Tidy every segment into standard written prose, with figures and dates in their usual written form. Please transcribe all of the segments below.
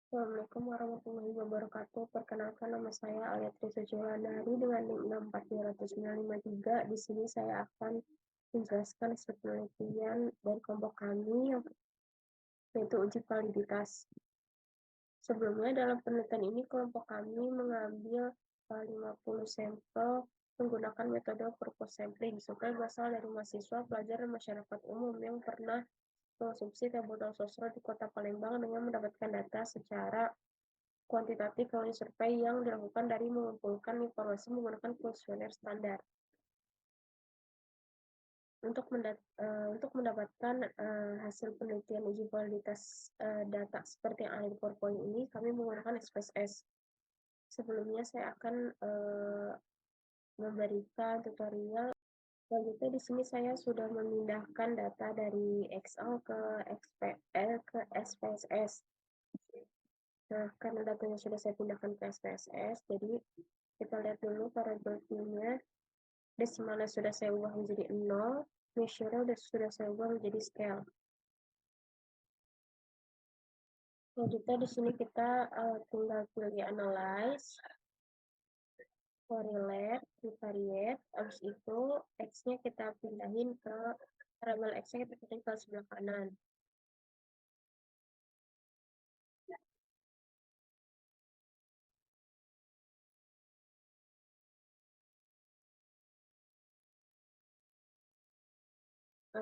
Assalamualaikum warahmatullahi wabarakatuh. Perkenalkan nama saya Alia Trisa Johanari dengan NIM 64293. Di sini saya akan menjelaskan hasil penelitian dari kelompok kami yaitu uji validitas. Sebelumnya dalam penelitian ini kelompok kami mengambil 50 sampel menggunakan metode purpose sampling. Sampel berasal dari mahasiswa, pelajar, dan masyarakat umum yang pernah mengonsumsi teh botol sosro di Kota Palembang dengan mendapatkan data secara kuantitatif melalui survei yang dilakukan dari mengumpulkan informasi menggunakan kuesioner standar. Untuk mendapatkan hasil penelitian uji validitas data seperti yang ada di PowerPoint ini, kami menggunakan SPSS. Sebelumnya saya akan memberikan tutorial. Selanjutnya di sini saya sudah memindahkan data dari Excel ke SPSS. Nah, karena datanya sudah saya pindahkan ke SPSS, jadi kita lihat dulu variabel Q-nya. Desimalnya sudah saya ubah menjadi 0, measure sudah saya ubah menjadi scale. Selanjutnya di sini kita tinggal pilih analyze, correlate, divariate, habis itu X-nya kita pindahin ke variabel X-nya kita pindahin ke sebelah kanan.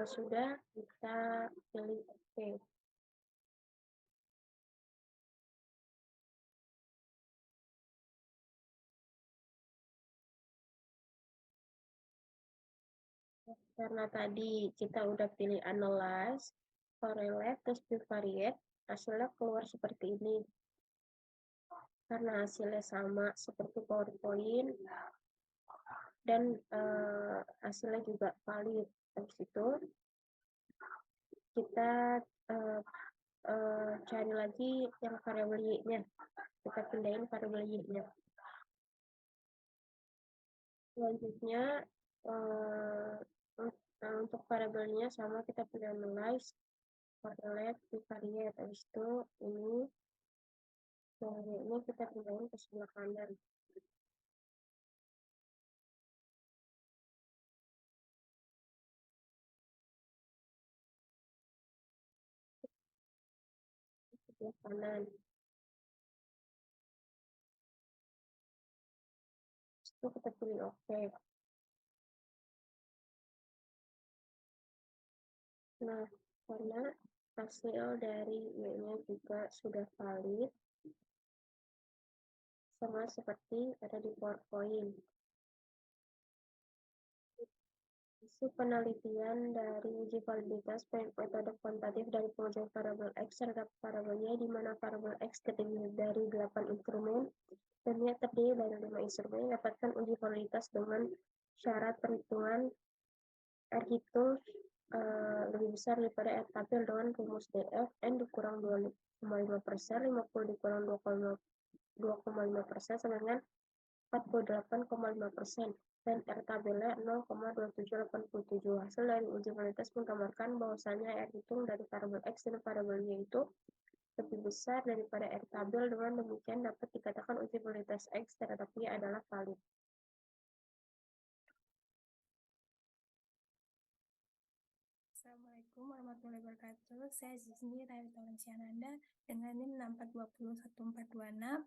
Sudah kita pilih OK. Karena tadi kita udah pilih analyze, correlate, terus divariate, hasilnya keluar seperti ini. Karena hasilnya sama seperti PowerPoint dan hasilnya juga valid. Habis itu kita cari lagi yang variabel y-nya. Kita pindahin variabel y-nya. Selanjutnya untuk variabelnya sama, kita pilih analyze, correlate, divariate. Habis itu ini kita pindahin ke sebelah kanan. Sebelah kanan. Itu kita pilih OK. Nah, karena hasil dari y-nya juga sudah valid, sama seperti ada di PowerPoint. Hasil penelitian dari uji validitas metode kuantitatif dari pengujian variabel X terhadap variabel Y, di mana variabel X terdiri dari 8 instrumen dan Y terdiri dari 5 instrumen, dapatkan uji validitas dengan syarat perhitungan R hitung lebih besar daripada R tabel dengan rumus DF, N dikurang 2,5%, 50 dikurang 2,5%, sama dengan 48,5%, dan R tabelnya 0,2787. Hasil dari uji validitas menggambarkan bahwasanya R hitung dari variabel X dan variabel Y itu lebih besar daripada R tabel. Dengan demikian dapat dikatakan uji validitas X terhadap Y adalah valid. Assalamualaikum warahmatullahi wabarakatuh. Saya Zizni Rayu Talensiananda dengan NIM 6421426.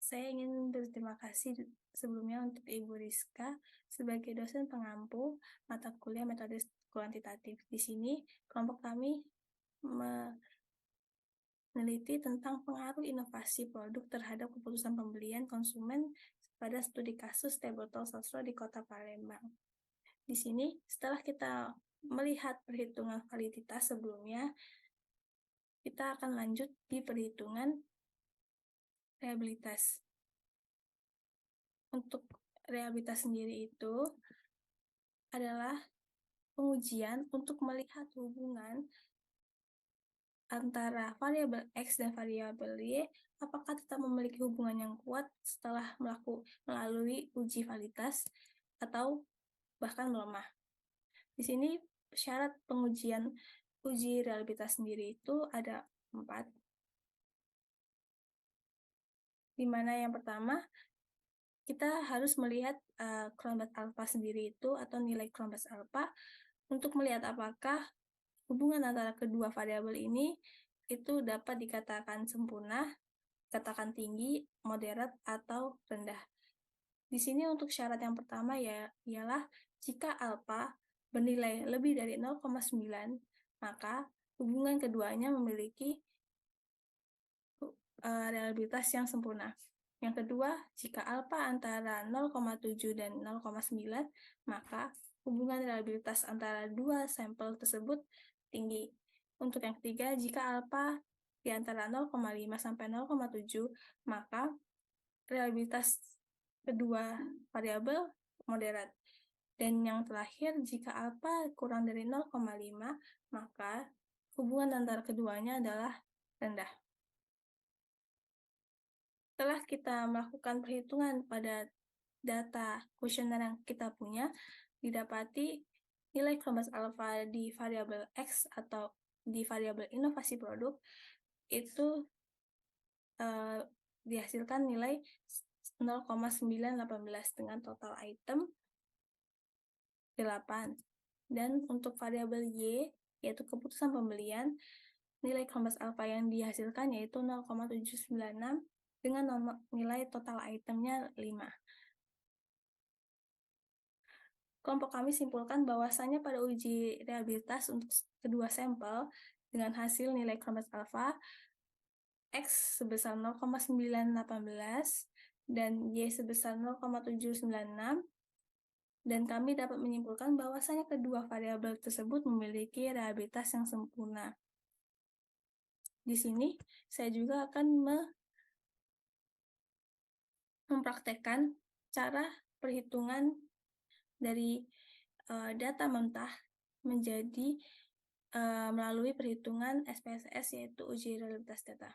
Saya ingin berterima kasih sebelumnya untuk Ibu Rizka sebagai dosen pengampu mata kuliah metode kuantitatif. Di sini kelompok kami meneliti tentang pengaruh inovasi produk terhadap keputusan pembelian konsumen pada studi kasus teh botol sosro di Kota Palembang. Di sini setelah kita melihat perhitungan validitas sebelumnya, kita akan lanjut di perhitungan reliabilitas. Untuk reliabilitas sendiri itu adalah pengujian untuk melihat hubungan antara variabel X dan variabel Y, apakah tetap memiliki hubungan yang kuat setelah melalui uji validitas atau bahkan melemah. Di sini syarat pengujian uji reliabilitas sendiri itu ada 4. di mana yang pertama kita harus melihat kelompok alfa sendiri itu atau nilai kelompok alfa untuk melihat apakah hubungan antara kedua variabel ini itu dapat dikatakan sempurna, katakan tinggi, moderat, atau rendah. Di sini untuk syarat yang pertama ialah jika alfa bernilai lebih dari 0,9, maka hubungan keduanya memiliki reliabilitas yang sempurna. Yang kedua, jika alfa antara 0,7 dan 0,9, maka hubungan reliabilitas antara dua sampel tersebut tinggi. Untuk yang ketiga, jika alfa di antara 0,5 sampai 0,7, maka reliabilitas kedua variabel moderat. Dan yang terakhir, jika alfa kurang dari 0,5, maka hubungan antara keduanya adalah rendah. Setelah kita melakukan perhitungan pada data kuesioner yang kita punya, didapati nilai kelompok alfa di variabel X atau di variabel inovasi produk itu dihasilkan nilai 0,918 dengan total item 8. Dan untuk variabel Y, yaitu keputusan pembelian, nilai kelompok alfa yang dihasilkan yaitu 0,796 dengan nilai total itemnya 5. Kelompok kami simpulkan bahwasannya pada uji reliabilitas untuk kedua sampel dengan hasil nilai kelompok alfa X sebesar 0,918 dan Y sebesar 0,796, dan kami dapat menyimpulkan bahwasannya kedua variabel tersebut memiliki reliabilitas yang sempurna. Di sini saya juga akan mempraktekkan cara perhitungan dari data mentah menjadi melalui perhitungan SPSS, yaitu uji reliabilitas data.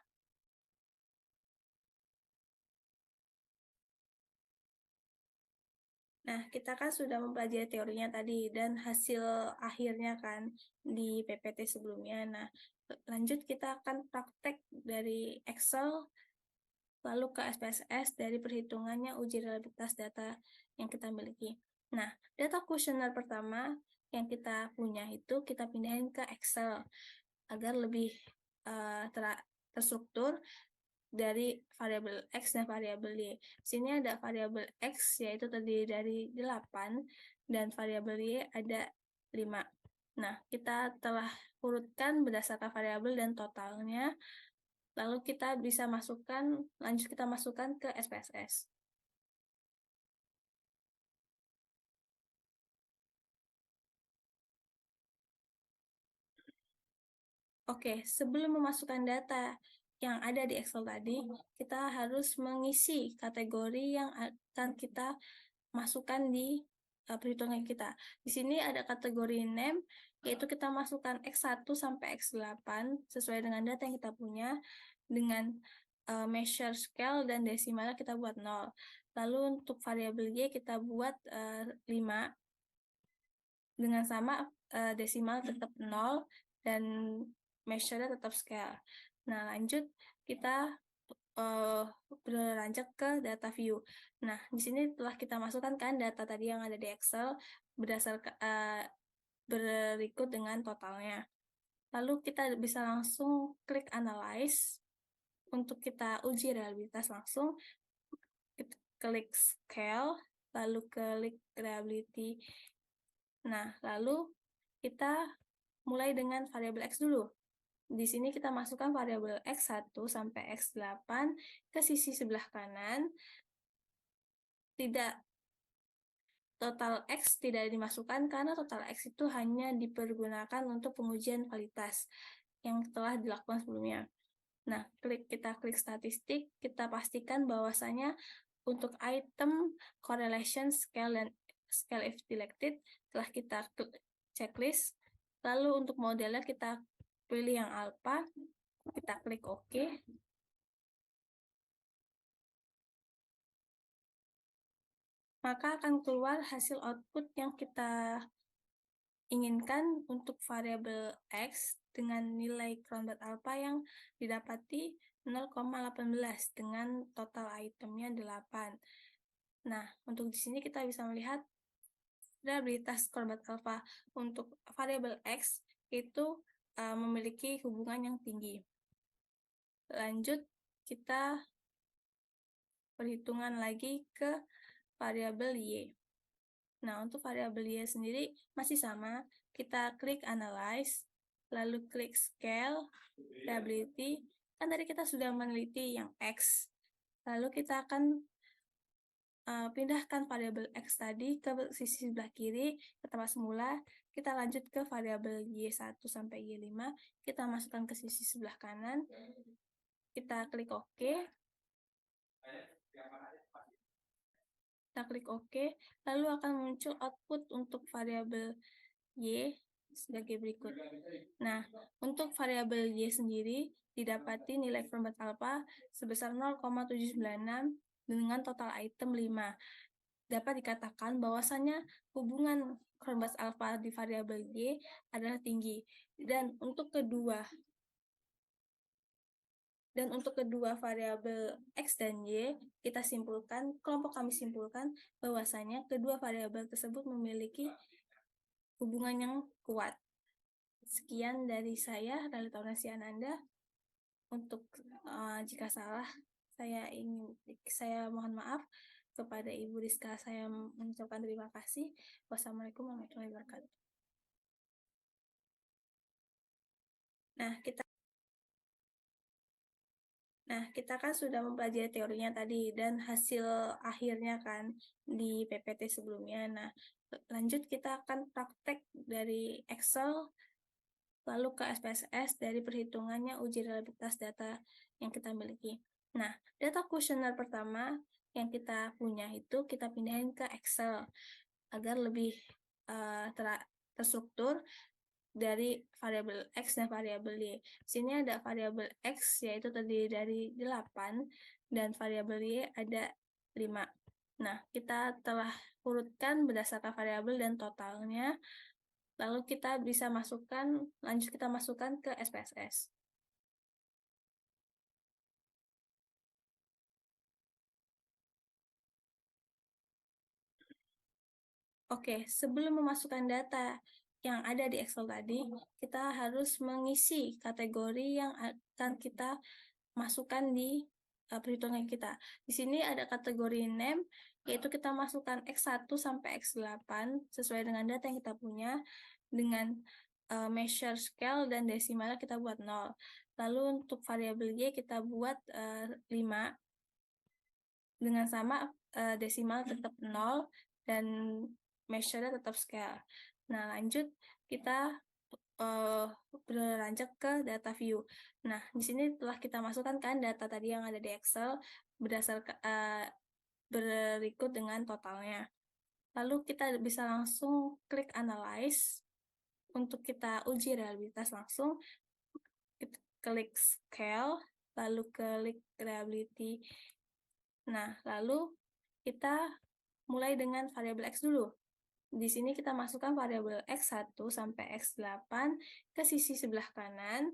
Nah, kita kan sudah mempelajari teorinya tadi dan hasil akhirnya kan di PPT sebelumnya. Nah, lanjut kita akan praktek dari Excel lalu ke SPSS dari perhitungannya uji reliabilitas data yang kita miliki. Nah, data kuesioner pertama yang kita punya itu kita pindahin ke Excel agar lebih terstruktur dari variabel X dan variabel Y. Di sini ada variabel X yaitu terdiri dari 8 dan variabel Y ada 5. Nah, kita telah urutkan berdasarkan variabel dan totalnya. Lalu kita bisa lanjut kita masukkan ke SPSS. Oke, sebelum memasukkan data yang ada di Excel tadi, kita harus mengisi kategori yang akan kita masukkan di perhitungan kita. Di sini ada kategori name, yaitu kita masukkan X1 sampai X8 sesuai dengan data yang kita punya, dengan measure scale dan desimalnya kita buat 0. Lalu untuk variabel Y kita buat 5, dengan sama desimal tetap 0 dan measure-nya tetap scale. Nah, lanjut kita beranjak ke data view. Nah, di sini telah kita masukkan kan data tadi yang ada di Excel berdasarkan berikut dengan totalnya. Lalu kita bisa langsung klik analyze untuk kita uji reliabilitas langsung. Kita klik scale, lalu klik reliability. Nah, lalu kita mulai dengan variabel X dulu. Di sini kita masukkan variabel X1 sampai X8 ke sisi sebelah kanan. Total X tidak dimasukkan karena total X itu hanya dipergunakan untuk pengujian kualitas yang telah dilakukan sebelumnya. Nah, kita klik statistik, kita pastikan bahwasanya untuk item correlation scale dan scale if selected telah kita checklist. Lalu untuk modelnya kita pilih yang alpha, kita klik OK. Maka akan keluar hasil output yang kita inginkan untuk variabel X dengan nilai Cronbach alpha yang didapati 0,18 dengan total itemnya 8. Nah, untuk di sini kita bisa melihat probabilitas Cronbach alpha untuk variabel X itu memiliki hubungan yang tinggi. Lanjut, kita perhitungan lagi ke variabel Y. Nah, untuk variabel Y sendiri masih sama. Kita klik Analyze, lalu klik Scale, Probability. Kan tadi kita sudah meneliti yang X. Lalu kita akan pindahkan variabel X tadi ke sisi sebelah kiri, ke tempat semula. Kita lanjut ke variabel Y1 sampai Y5. Kita masukkan ke sisi sebelah kanan. Kita klik OK. Kita klik OK, lalu akan muncul output untuk variabel Y sebagai berikut. Nah, untuk variabel Y sendiri didapati nilai Cronbach alpha sebesar 0,796 dengan total item 5. Dapat dikatakan bahwasannya hubungan Cronbach alpha di variabel Y adalah tinggi. Dan untuk kedua variabel X dan Y, kelompok kami simpulkan bahwasanya kedua variabel tersebut memiliki hubungan yang kuat. Sekian dari saya, Ralita Ananda. Untuk jika salah, saya mohon maaf. Kepada Ibu Rizka, saya mengucapkan terima kasih. Wassalamualaikum warahmatullahi wabarakatuh. Nah, kita kan sudah mempelajari teorinya tadi dan hasil akhirnya kan di PPT sebelumnya. Nah, lanjut kita akan praktek dari Excel lalu ke SPSS dari perhitungannya uji reliabilitas data yang kita miliki. Nah, data kuesioner pertama yang kita punya itu kita pindahin ke Excel agar lebih terstruktur dari variabel X dan variabel Y. Di sini ada variabel X yaitu terdiri dari 8 dan variabel Y ada 5. Nah, kita telah urutkan berdasarkan variabel dan totalnya. Lalu kita bisa lanjut kita masukkan ke SPSS. Oke, sebelum memasukkan data yang ada di Excel tadi, kita harus mengisi kategori yang akan kita masukkan di perhitungan kita. Di sini ada kategori name, yaitu kita masukkan X1 sampai X8 sesuai dengan data yang kita punya, dengan measure scale dan desimalnya kita buat 0. Lalu untuk variabel Y kita buat 5, dengan sama desimal tetap 0 dan measure-nya tetap scale. Nah, lanjut kita beranjak ke data view. Nah, di sini telah kita masukkan kan data tadi yang ada di Excel berdasarkan berikut dengan totalnya. Lalu kita bisa langsung klik Analyze. Untuk kita uji reliabilitas langsung, kita klik Scale, lalu klik Reliability. Nah, lalu kita mulai dengan variabel X dulu. Di sini kita masukkan variabel X1 sampai X8 ke sisi sebelah kanan.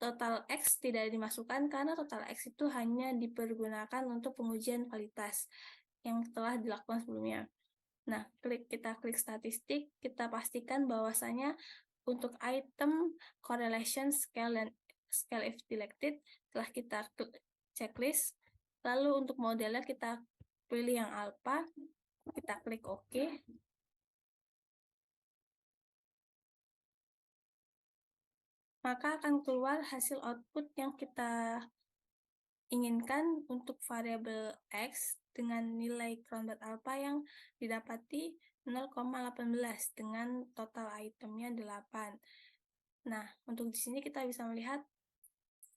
Total X tidak dimasukkan karena total X itu hanya dipergunakan untuk pengujian kualitas yang telah dilakukan sebelumnya. Nah, kita klik statistik, kita pastikan bahwasanya untuk item correlation scale dan scale if selected telah kita checklist. Lalu untuk modelnya kita pilih yang alpha, kita klik OK. Maka akan keluar hasil output yang kita inginkan untuk variabel X dengan nilai Cronbach alpha yang didapati 0,18 dengan total itemnya 8. Nah, untuk di sini kita bisa melihat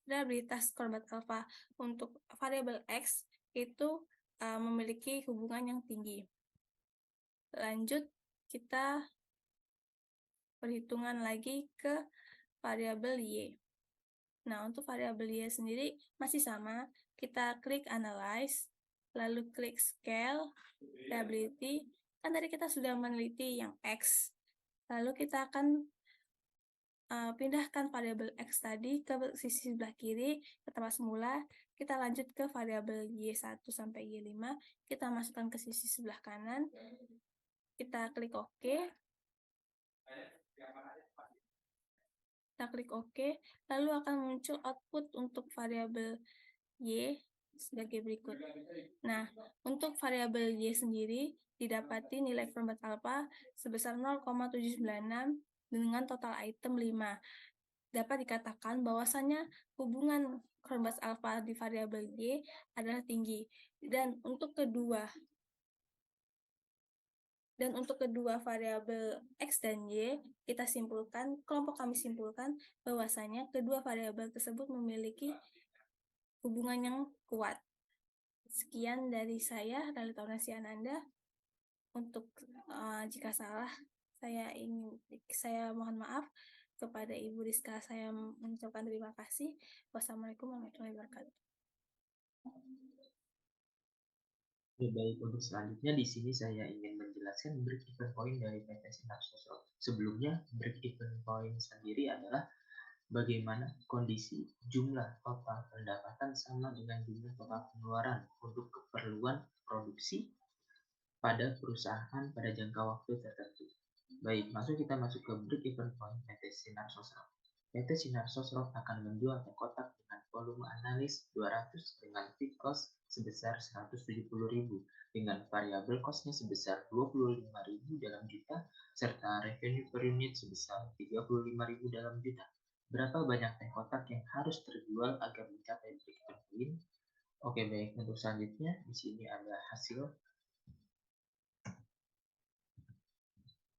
probabilitas Cronbach alpha untuk variabel X itu memiliki hubungan yang tinggi. Lanjut, kita perhitungan lagi ke variabel Y. Nah, untuk variabel Y sendiri masih sama. Kita klik Analyze, lalu klik Scale, Probability. Kan tadi kita sudah meneliti yang X. Lalu kita akan pindahkan variabel X tadi ke sisi sebelah kiri ke tempat semula, kita lanjut ke variabel Y1 sampai Y5, kita masukkan ke sisi sebelah kanan, kita klik OK, lalu akan muncul output untuk variabel Y sebagai berikut. Nah, untuk variabel Y sendiri didapati nilai Cronbach's alpha sebesar 0,796 dengan total item 5. Dapat dikatakan bahwasannya hubungan Cronbach's alpha di variabel Y adalah tinggi. Dan untuk kedua variabel X dan Y, kelompok kami simpulkan bahwasanya kedua variabel tersebut memiliki hubungan yang kuat. Sekian dari saya, Rally Taunasi Ananda. Untuk jika salah, saya mohon maaf. Kepada Ibu Rizka, saya mengucapkan terima kasih. Wassalamualaikum warahmatullahi wabarakatuh. Baik, untuk selanjutnya di sini saya ingin menjelaskan break-even point dari PT Sinar Sosro. Sebelumnya, break-even point sendiri adalah bagaimana kondisi jumlah total pendapatan sama dengan jumlah total pengeluaran untuk keperluan produksi pada perusahaan pada jangka waktu tertentu. Baik, kita masuk ke break-even point PT Sinar Sosro. PT Sinar Sosro akan menjual teh kotak dengan volume analis 200 dengan fixed cost sebesar 170.000 dengan variabel costnya sebesar 25.000 dalam juta serta revenue per unit sebesar 35.000 dalam juta. Berapa banyak teh kotak yang harus terjual agar mencapai break-even point? Oke, baik, untuk selanjutnya di sini ada hasil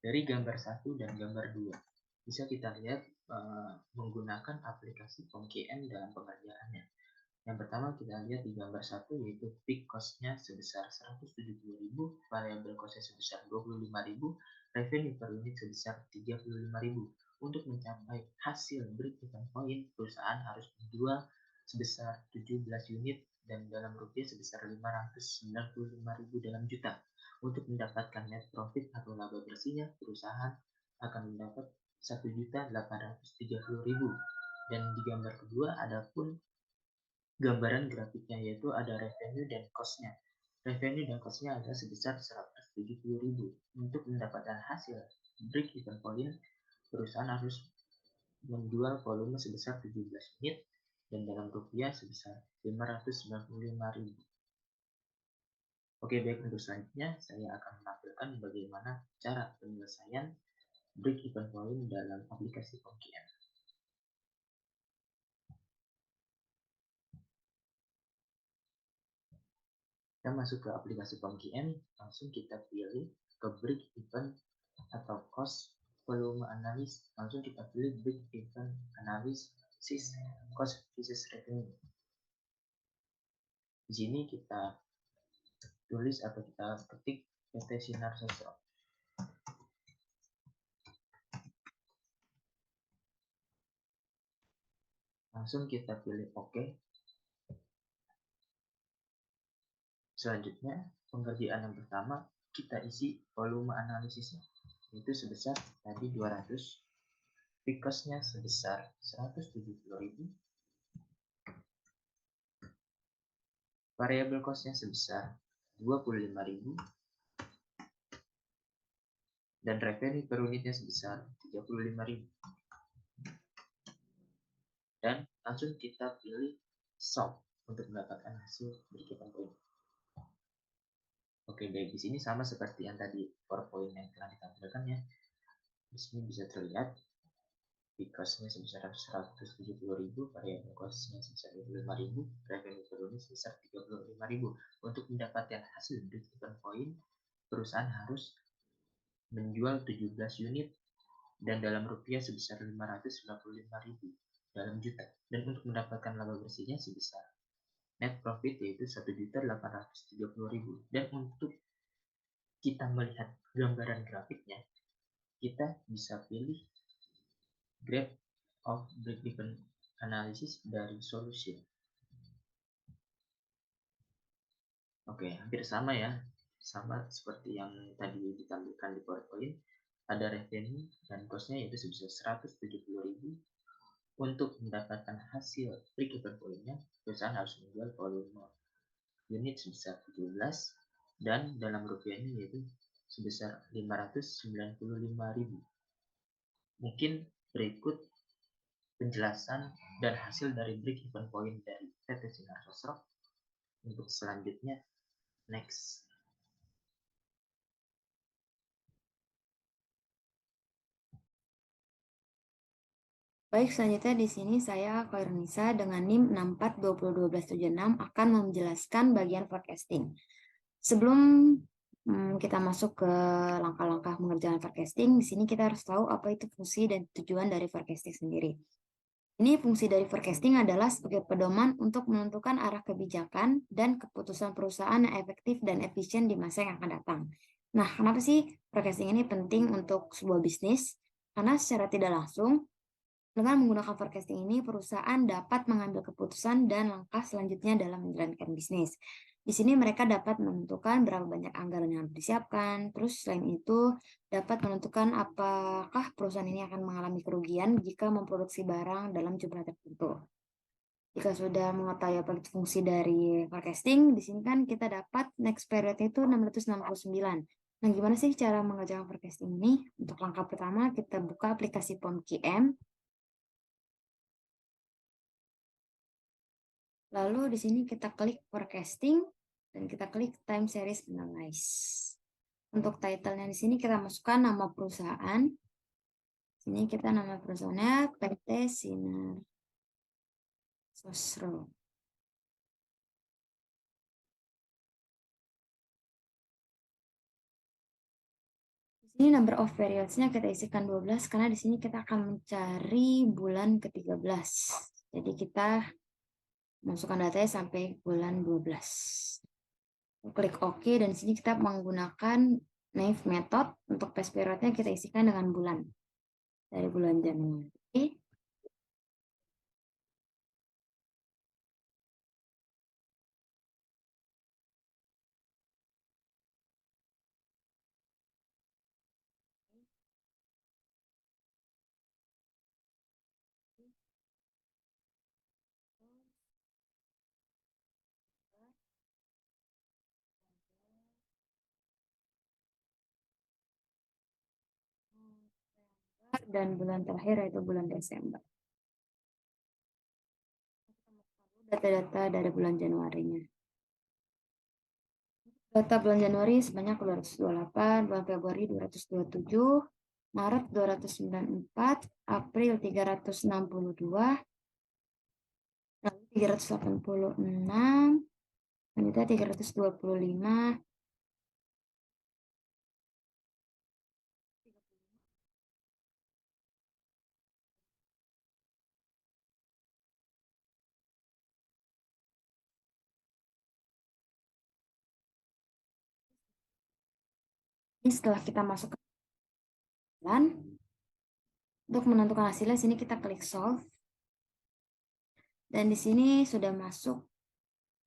dari gambar 1 dan gambar 2. Bisa kita lihat menggunakan aplikasi POMKM dalam pengerjaannya. Yang pertama kita lihat di gambar 1 yaitu fixed cost-nya sebesar 170.000, variable cost-nya sebesar 25.000, revenue per unit sebesar 35.000. Untuk mencapai hasil break-even point, perusahaan harus menjual sebesar 17 unit dan dalam rupiah sebesar 595.000 dalam juta. Untuk mendapatkan net profit atau laba bersihnya, perusahaan akan mendapat 1.830.000. Dan di gambar kedua ada pun gambaran grafiknya, yaitu ada revenue dan cost-nya. Revenue dan cost-nya adalah sebesar 170.000. Untuk mendapatkan hasil break-even point, perusahaan harus menjual volume sebesar 17 unit dan dalam rupiah sebesar 595.000. Oke, baik, untuk selanjutnya saya akan menampilkan bagaimana cara penyelesaian break-even point dalam aplikasi POMKM. Kita masuk ke aplikasi POMKM, langsung kita pilih ke break-even atau cost volume analysis, langsung kita pilih break-even analysis cost versus revenue. Di sini kita tulis atau kita ketik PT Sinar Sosro. Langsung kita pilih OK. Selanjutnya, pengerjaan yang pertama, kita isi volume analisisnya, itu sebesar tadi 200, fixed cost-nya sebesar 170.000, variable cost-nya sebesar 25.000, dan revenue per unitnya sebesar 35.000. Dan langsung kita pilih solve untuk mendapatkan hasil break-even point. Oke, baik, di sini sama seperti yang tadi PowerPoint yang telah ditampilkan ya. Di sini bisa terlihat fixed cost-nya sebesar 170.000, variable cost-nya sebesar 25.000, revenue per unit sebesar 35.000. Untuk mendapatkan hasil break-even point, perusahaan harus menjual 17 unit dan dalam rupiah sebesar 595.000 dalam juta. Dan untuk mendapatkan laba bersihnya sebesar net profit yaitu 1.830.000. Dan untuk kita melihat gambaran grafiknya, kita bisa pilih graph of break-even analysis dari solution. Oke, hampir sama ya, sama seperti yang tadi ditampilkan di PowerPoint. ada revenue dan cost-nya yaitu sebesar 170.000. Untuk mendapatkan hasil break-even point-nya, perusahaan harus menjual volume unit sebesar 17 dan dalam rupiahnya yaitu sebesar 595.000. Mungkin berikut penjelasan dan hasil dari break-even point dari PT Sinar Sosro. Untuk selanjutnya, next. Baik, selanjutnya di sini saya Koirunisa dengan NIM 64201276 akan menjelaskan bagian forecasting. Sebelum kita masuk ke langkah-langkah mengerjakan forecasting, di sini kita harus tahu apa itu fungsi dan tujuan dari forecasting sendiri. Ini fungsi dari forecasting adalah sebagai pedoman untuk menentukan arah kebijakan dan keputusan perusahaan yang efektif dan efisien di masa yang akan datang. Nah, kenapa sih forecasting ini penting untuk sebuah bisnis? Karena secara tidak langsung, dengan menggunakan forecasting ini, perusahaan dapat mengambil keputusan dan langkah selanjutnya dalam menjalankan bisnis. Di sini mereka dapat menentukan berapa banyak anggaran yang harus disiapkan. Terus selain itu, dapat menentukan apakah perusahaan ini akan mengalami kerugian jika memproduksi barang dalam jumlah tertentu. Jika sudah mengetahui apa itu fungsi dari forecasting, di sini kan kita dapat next period itu 669. Nah, gimana sih cara mengerjakan forecasting ini? Untuk langkah pertama, kita buka aplikasi POMQM. Lalu di sini kita klik forecasting dan kita klik time series analyze. Untuk title-nya di sini kita masukkan nama perusahaan. Sini kita nama perusahaannya PT Sinar Sosro. Di sini number of periods-nya kita isikan 12 karena di sini kita akan mencari bulan ke-13. Jadi kita masukkan datanya sampai bulan 12. Klik OK dan di sini kita menggunakan naive method. Untuk past period-nya kita isikan dengan bulan. Dari bulan Januari. Dan bulan terakhir yaitu bulan Desember. Data-data dari bulan Januarinya. Data bulan Januari sebanyak 228, bulan Februari 227, Maret 294, April 362, lalu 386, selanjutnya 325, ini setelah kita masuk ke bulan, untuk menentukan hasilnya sini kita klik solve. Dan di sini sudah masuk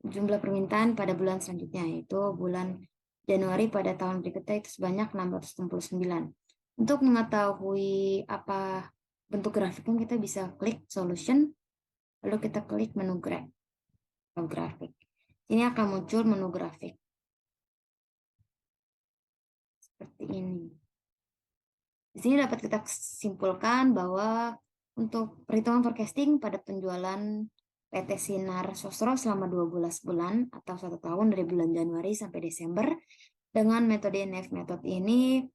jumlah permintaan pada bulan selanjutnya, yaitu bulan Januari pada tahun berikutnya itu sebanyak 669. Untuk mengetahui apa bentuk grafiknya, kita bisa klik solution, lalu kita klik menu grafik. Ini akan muncul menu grafik. Seperti ini. Di sini dapat kita simpulkan bahwa untuk perhitungan forecasting pada penjualan PT Sinar Sosro selama 12 bulan atau 1 tahun dari bulan Januari sampai Desember dengan metode naive method ini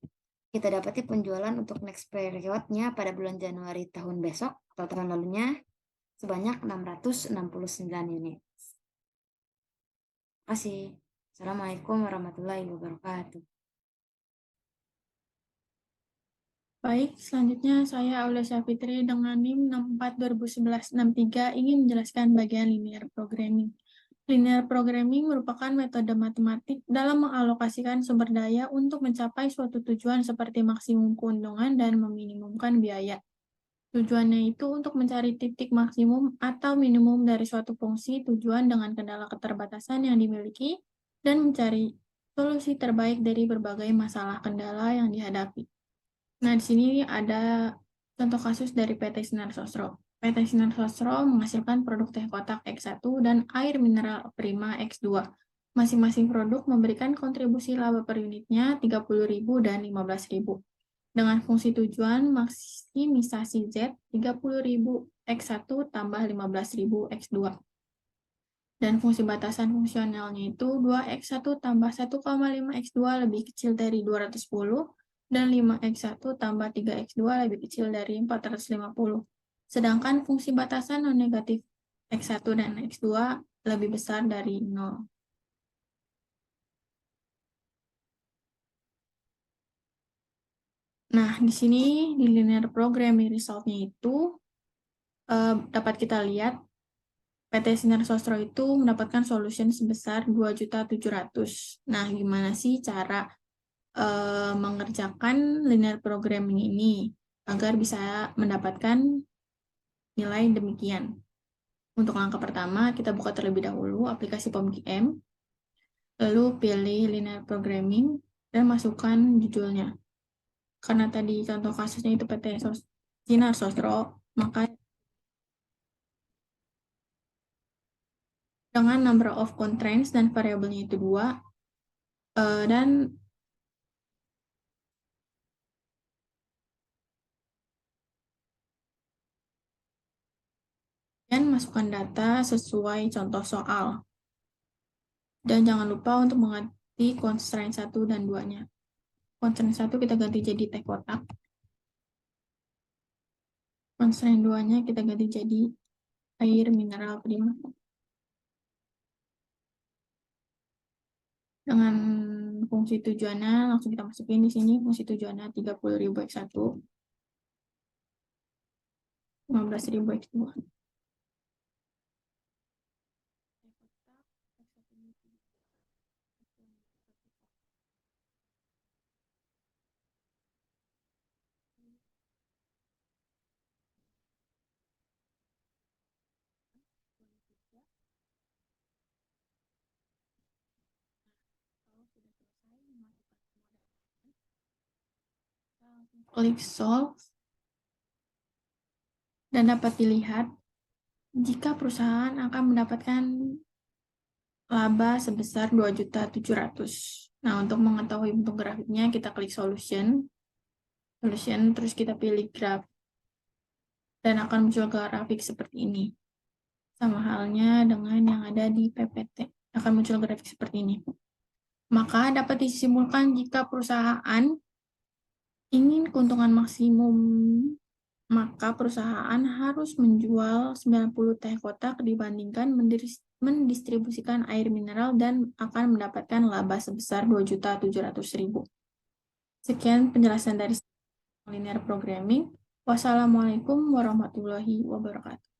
kita dapati penjualan untuk next period-nya pada bulan Januari tahun besok atau tahun lalunya sebanyak 669 unit. Terima kasih. Assalamualaikum warahmatullahi wabarakatuh. Baik, selanjutnya saya Aulia Syafitri dengan NIM 64201163 ingin menjelaskan bagian linear programming. Linear programming merupakan metode matematik dalam mengalokasikan sumber daya untuk mencapai suatu tujuan seperti maksimum keuntungan dan meminimumkan biaya. Tujuannya itu untuk mencari titik maksimum atau minimum dari suatu fungsi tujuan dengan kendala keterbatasan yang dimiliki dan mencari solusi terbaik dari berbagai masalah kendala yang dihadapi. Nah, di sini ada contoh kasus dari PT Sinar Sosro. PT Sinar Sosro menghasilkan produk teh kotak X1 dan air mineral prima X2. Masing-masing produk memberikan kontribusi laba per unitnya 30.000 dan 15.000. Dengan fungsi tujuan maksimisasi Z 30.000 X1 tambah 15.000 X2. Dan fungsi batasan fungsionalnya itu 2X1 tambah 1,5 X2 lebih kecil dari 210, dan 5X1 tambah 3X2 lebih kecil dari 450. Sedangkan fungsi batasan non-negatif X1 dan X2 lebih besar dari 0. Nah, di sini di linear programming resultnya itu dapat kita lihat PT Sinar Sosro itu mendapatkan solution sebesar 2.700.000. Nah, gimana sih cara mengerjakan linear programming ini agar bisa mendapatkan nilai demikian? Untuk langkah pertama, kita buka terlebih dahulu aplikasi POMGM, lalu pilih linear programming, dan masukkan judulnya. Karena tadi contoh kasusnya itu PT Sinar Sosro, maka dengan number of constraints dan variabelnya itu 2, dan masukkan data sesuai contoh soal. Dan jangan lupa untuk mengganti constraint 1 dan 2-nya. Constraint 1 kita ganti jadi teh kotak. Constraint 2-nya kita ganti jadi air mineral prima. Dengan fungsi tujuannya, langsung kita masukin di sini. Fungsi tujuannya 30.000 X1, 15.000 X2. Klik solve, dan dapat dilihat jika perusahaan akan mendapatkan laba sebesar 2.700.000. Nah, untuk mengetahui bentuk grafiknya, kita klik solution, terus kita pilih graph, dan akan muncul grafik seperti ini. Sama halnya dengan yang ada di PPT, akan muncul grafik seperti ini. Maka dapat disimpulkan jika perusahaan ingin keuntungan maksimum, maka perusahaan harus menjual 90 teh kotak dibandingkan mendistribusikan air mineral dan akan mendapatkan laba sebesar 2.700.000. Sekian penjelasan dari linear programming. Wassalamualaikum warahmatullahi wabarakatuh.